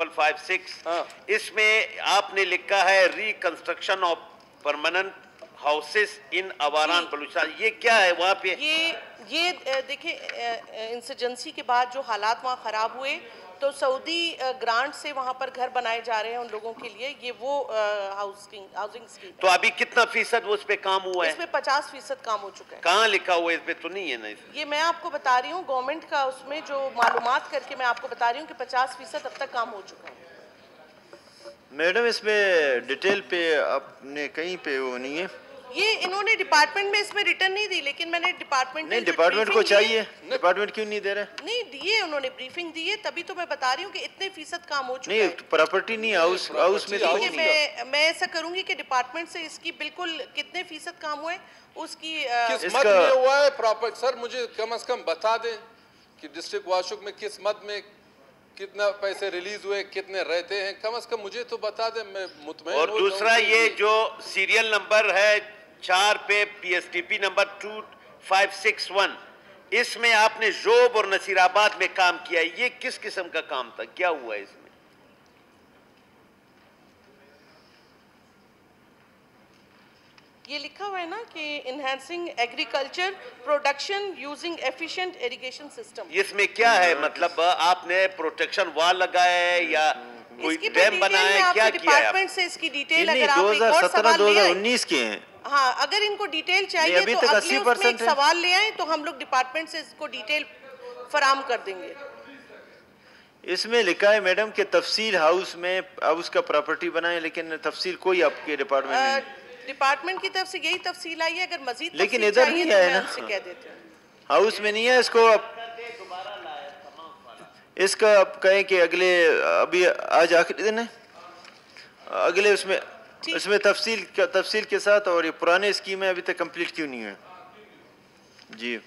2056, इसमें आपने लिखा है रिकंस्ट्रक्शन ऑफ परमानेंट हाउसेस इन अवारान बलूचिस्तान, ये क्या है वहाँ पे? ये देखिए, इंसर्जेंसी के बाद जो हालात वहाँ ख़राब हुए तो सऊदी ग्रांट से वहाँ पर घर बनाए जा रहे हैं उन लोगों के लिए, ये वो हाउसिंग स्कीम। तो अभी कितना फीसद उस पे काम हुआ है? इसमें 50% काम हो चुका है। कहाँ लिखा हुआ है? इस पे तो नहीं है ना। ये मैं आपको बता रही हूँ, गवर्नमेंट का उसमें जो मालूमात करके मैं आपको बता रही हूँ कि 50% अब तक काम हो चुका है। मैडम इसमें डिटेल पे आपने कहीं पे वो नहीं है, ये इन्होंने डिपार्टमेंट में इसमें रिटर्न नहीं दी, लेकिन मैंने डिपार्टमेंट नहीं डिपार्टमेंट को चाहिए, डिपार्टमेंट क्यों नहीं दे रहे? नहीं दिए उन्होंने, ब्रीफिंग दी है, तभी तो मैं बता रही हूँ कि इतने फीसद काम हो चुका है। नहीं प्रॉपर्टी नहीं, हाउस में तो मैं ऐसा करूंगी कि डिपार्टमेंट से इसकी बिल्कुल कितने फीसद काम हुए उसकी किस मद में हुआ है प्रॉपर, सर मुझे कम से कम बता दें कि डिस्ट्रिक्ट वाशुक में किस मद में कितना पैसे रिलीज हुए, कितने रहते हैं, कम से कम मुझे तो बता दें, मैं मुतमईन। और दूसरा ये जो सीरियल नंबर है 4 पे PSTP नंबर 2561, इसमें आपने जोब और नसीराबाद में काम किया, ये किस किस्म का काम था, क्या हुआ है इसमें? ये लिखा हुआ है ना कि enhancing agriculture production using efficient irrigation system. इसमें क्या है, मतलब आपने प्रोटेक्शन वॉल लगाया है या कोई डैम बनाया है, क्या किया है? डिपार्टमेंट से इसकी डिटेल अगर आप 2017-2019 के हैं। हाँ, अगर इनको डिटेल चाहिए तो अगले उसमें एक सवाल ले आए तो हम लोग डिपार्टमेंट से इसको डिटेल फराम कर देंगे। इसमें लिखा है मैडम कि तफसील हाउस में हाउस का प्रॉपर्टी बनाए, लेकिन तफसील कोई आपके डिपार्टमेंट में डिपार्टमेंट की तरफ से यही तफसील आई है, अगर मजीद लेकिन इधर नहीं है ना, कह देते हैं हाउस में नहीं है। इसका आप कहें कि अगले, अभी आज आखिरी दिन है, अगले उसमें तफसील के साथ, और ये पुराने स्कीम है अभी तक कंप्लीट क्यों नहीं है? जी।